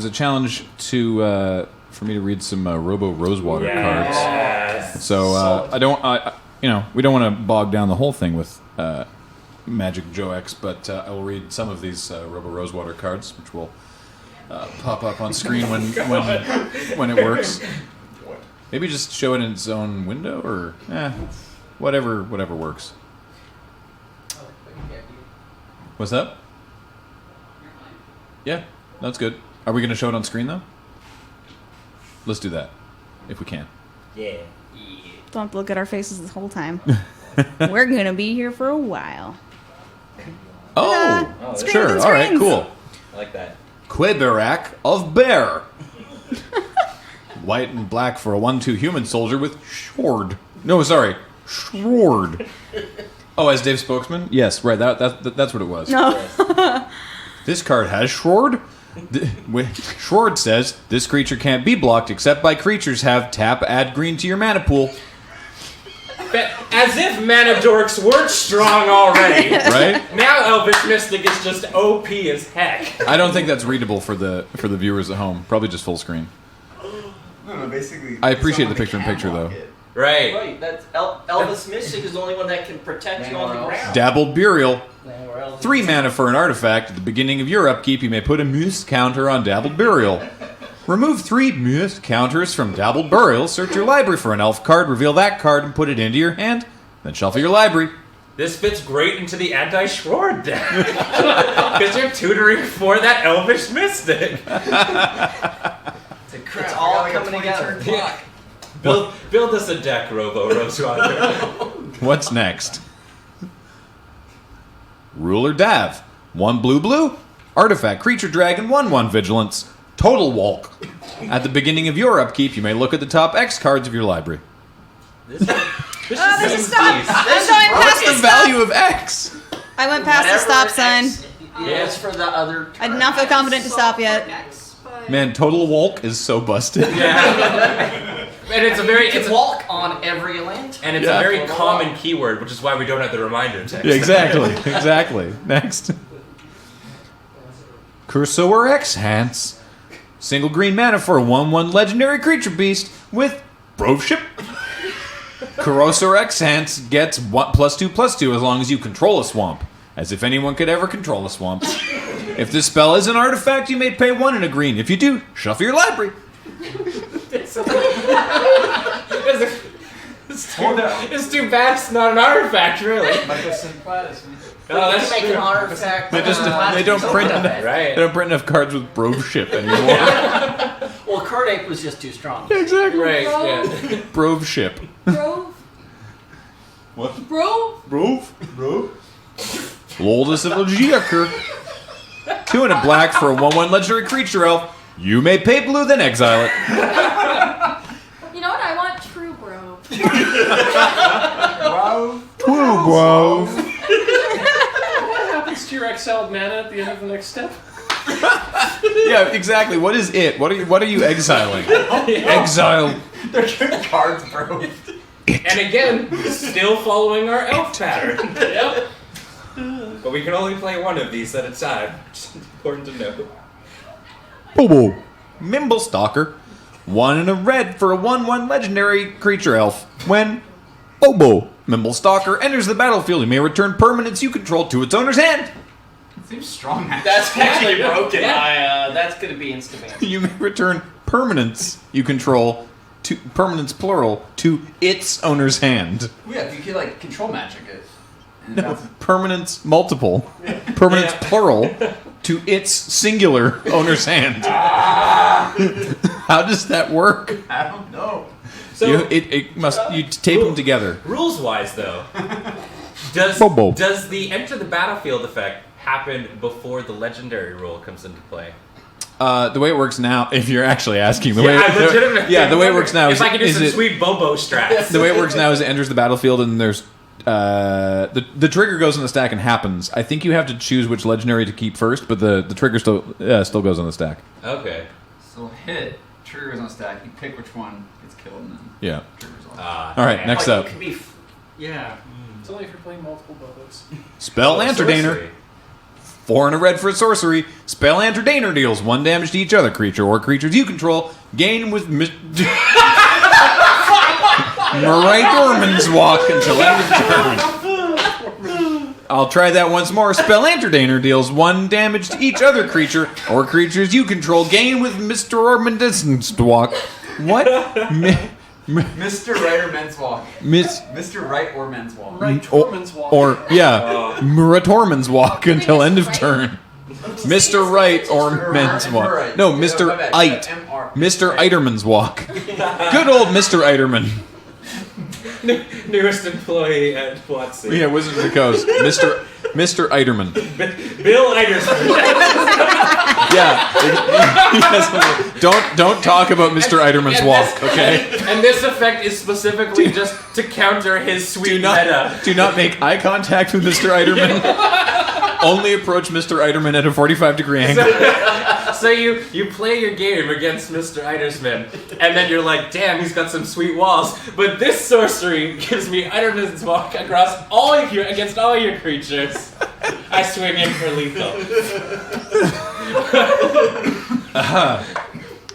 a challenge to for me to read some RoboRosewater cards. So we don't want to bog down the whole thing with Magic Joe X, but I will read some of these RoboRosewater cards, which will pop up on screen when it works. Maybe just show it in its own window, or whatever works. What's that? Yeah, that's good. Are we going to show it on screen, though? Let's do that, if we can. Yeah. Don't have to look at our faces this whole time. We're going to be here for a while. Oh, sure. All right, cool. I like that. Quiberak of Bear. White and black for a 1/2 human soldier with Shword. No, sorry, Shword. Oh, as Dave Spokesman? Yes, right. That's what it was. No. This card has Shword. Shword says this creature can't be blocked except by creatures have tap, add green to your mana pool. As if mana dorks weren't strong already. Right? Now Elvish Mystic is just OP as heck. I don't think that's readable for the viewers at home. Probably just full screen. No, basically. I appreciate the picture-in-picture though. Right. Right, that's Elvis Mystic is the only one that can protect you on the ground. Dabbled Burial. 3 mana for an artifact. At the beginning of your upkeep, you may put a Muse counter on Dabbled Burial. Remove 3 Muse counters from Dabbled Burial, search your library for an elf card, reveal that card, and put it into your hand, then shuffle your library. This fits great into the anti-Shword deck. Because you're tutoring for that Elvish Mystic. It's all coming together. Yeah. Build us a deck, RoboRosewater. What's next? Ruler Dav. 1 blue, artifact, creature dragon, 1/1 vigilance, total walk. At the beginning of your upkeep, you may look at the top X cards of your library. This is There's a stop. I'm going past The the stop. value of X. I went past the stop sign. Yeah, it's for the other. I did not feel confident to stop yet. Man, total walk is so busted. Yeah. And it's a very walk on every land. And it's a very common keyword, which is why we don't have the reminder text. Yeah, exactly. Next. Cursor X Hans. Single green mana for a 1/1 legendary creature beast with Broveship. Cursor X Hans gets +2/+2 as long as you control a swamp. As if anyone could ever control a swamp. If this spell is an artifact, you may pay 1 and a green. If you do, shuffle your library. It's too bad it's not an artifact, really. Oh, that's make an artifact. They don't print enough. Right. They don't print enough cards with Broveship anymore. Well, Card Ape was just too strong. Exactly. Right. Yeah. Broveship. Bro. What? Bro. Bro. Loldus of Legiaker. 2 and a black for a 1/1 legendary creature elf. You may pay blue, then exile it. You know what? I want True Bro. True, bro. What happens to your exiled mana at the end of the next step? Yeah, exactly. What is it? What are you exiling? Exile. They're good cards, bro. And again, still following our elf pattern. Yep. But we can only play one of these at a time. It's important to know. Bobo. Mimble Stalker. 1 and a red for a 1/1 legendary creature elf. When Bobo Mimble Stalker enters the battlefield, you may return permanents you control to its owner's hand. Seems strong. That's actually broken. That's gonna be instant. You may return permanents you control to permanents plural to its owner's hand. Yeah, if you could like control magic it. No, permanents multiple. Permanents plural to its singular owner's hand. How does that work? I don't know. So, You tape them together. Rules-wise, though, Bobo. does the enter the battlefield effect happen before the legendary rule comes into play? The way it works now, if you're actually asking, the I way legitimately the way it works now if I can do some sweet Bobo strats. The way it works now is it enters the battlefield and there's the trigger goes in the stack and happens. I think you have to choose which legendary to keep first, but the trigger still goes on the stack. Okay. So hit, trigger goes on stack, you pick which one gets killed and then Yeah. triggers off. All right, next up. Yeah. It's only if you're playing multiple Bobos. Spell Lanterdaner. 4 and a red for a sorcery. Spell Entertainer deals 1 damage to each other creature or creatures you control. Gain with Marite Orman's Walk until end of turn. I'll try that once more. Spell Entertainer deals 1 damage to each other creature or creatures you control. Gain with Mr. Orman's Walk. What? Mr. Right or Men's Walk. Mr. Right or Men's Walk. Right, Tormund's Walk. Marite Orman's Walk until end of turn. Mr. Right or Men's Walk. No, Mr. Ite. Mr. Eiterman's Walk. Good old Mr. Eiterman. Newest employee at Watsy. Yeah, Wizards of the Coast. Mr. Eiterman. Bill Eiderson. Yeah. Yes, don't talk about Mr. Eiterman's Walk, okay? And this effect is specifically just to counter his sweet meta. Do not make eye contact with Mr. Eiterman. Only approach Mr. Eiterman at a 45-degree angle. So you play your game against Mr. Eidersman, and then you're like, damn, he's got some sweet walls. But this sorcery gives me Eiderman's Walk across against all your creatures. I swing in for lethal.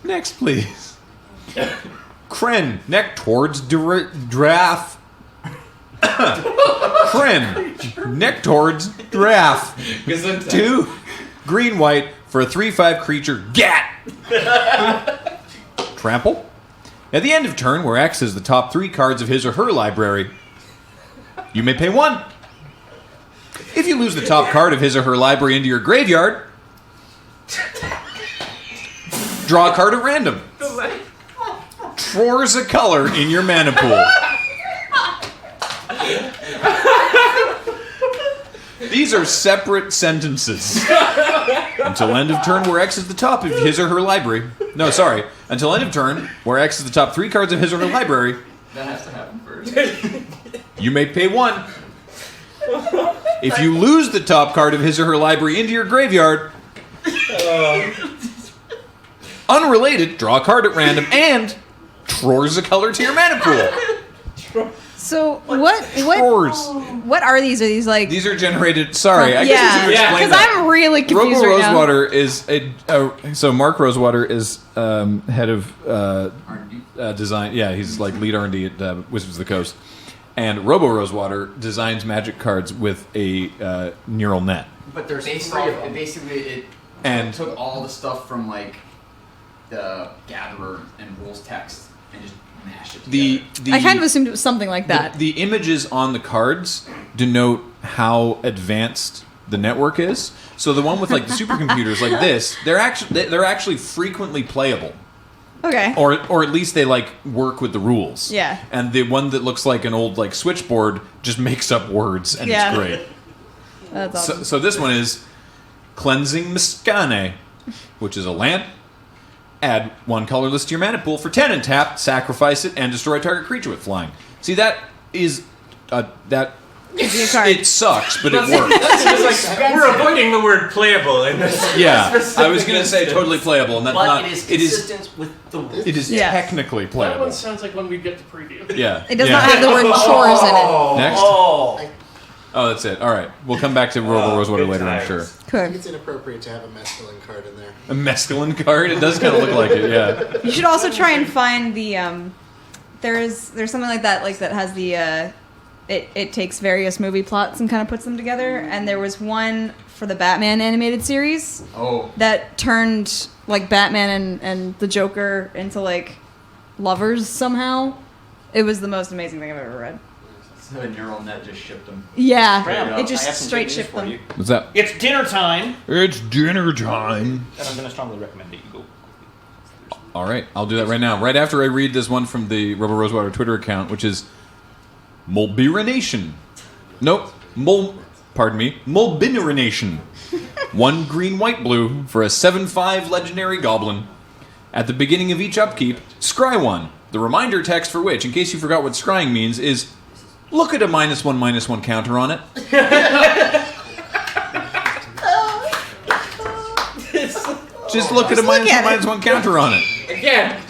Next, please. Kren, neck towards draft. Kren, neck towards draft. 2 green white for a 3/5 creature. Gat. Trample. At the end of turn, where X is the top 3 cards of his or her library, you may pay 1. If you lose the top card of his or her library into your graveyard, draw a card at random. Drawers a color in your mana pool. These are separate sentences. Until end of turn, where X is the top of his or her library. No, sorry. Until end of turn, where X is the top 3 cards of his or her library. That has to happen first. You may pay 1. If you lose the top card of his or her library into your graveyard, unrelated, draw a card at random and drawers a color to your mana pool. So what are these? Are these like? These are generated. Sorry, I guess I should explain because that. I'm really confused right now. RoboRosewater is so Mark Rosewater is head of design. Yeah, he's like lead R&D at Wizards of the Coast, and RoboRosewater designs Magic cards with a neural net. But there's basically it took all the stuff from like the Gatherer and rules text and just mashed it together. I kind of assumed it was something like that. The images on the cards denote how advanced the network is. So the one with like the supercomputers like this, they're actually frequently playable. Okay. Or at least they like work with the rules. Yeah. And the one that looks like an old like switchboard just makes up words and it's great. That's awesome. So this one is Cleansing Miskane, which is a land. Add 1 colorless to your mana pool for 10 and tap, sacrifice it, and destroy target creature with flying. See, that is that. It sucks, but it works. We're avoiding the word playable in this. Yeah, I was going to say totally playable, and that's But not. it is consistent with the rules. It is technically That playable. one sounds like when we get to preview. Yeah. It does not have the word chores in it. Next. Oh, that's it. All right, we'll come back to RoboRosewater later, I'm sure. I think it's inappropriate to have a masculine card in there. A masculine card? It does kind of look like it, yeah. You should also try and find the there's something like that has the it takes various movie plots and kind of puts them together, and there was one for the Batman animated series that turned like Batman and the Joker into like lovers somehow. It was the most amazing thing I've ever read. So the neural net just shipped them. Yeah, it just straight shipped them. What's that? It's dinner time. It's dinner time. And I'm going to strongly recommend that you go. All right, I'll do that right now. Right after I read this one from the RoboRosewater Twitter account, which is Mulbirination. Nope. Mulbirination. 1 green, white, blue for a 7/5 legendary goblin. At the beginning of each upkeep, scry 1. The reminder text for which, in case you forgot what scrying means, is look at a -1/-1 counter on it. Just look at a -1/-1 counter on it. Again,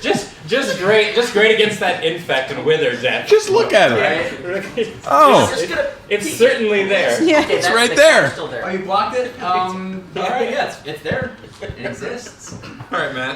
just great against that infect and wither death. Just look at it. Right? Oh, It's certainly there. Yeah. Okay, It's that's right the there. card's Still there. Oh, you blocked it? Alright, yeah, it's there. It exists. All right, Matt.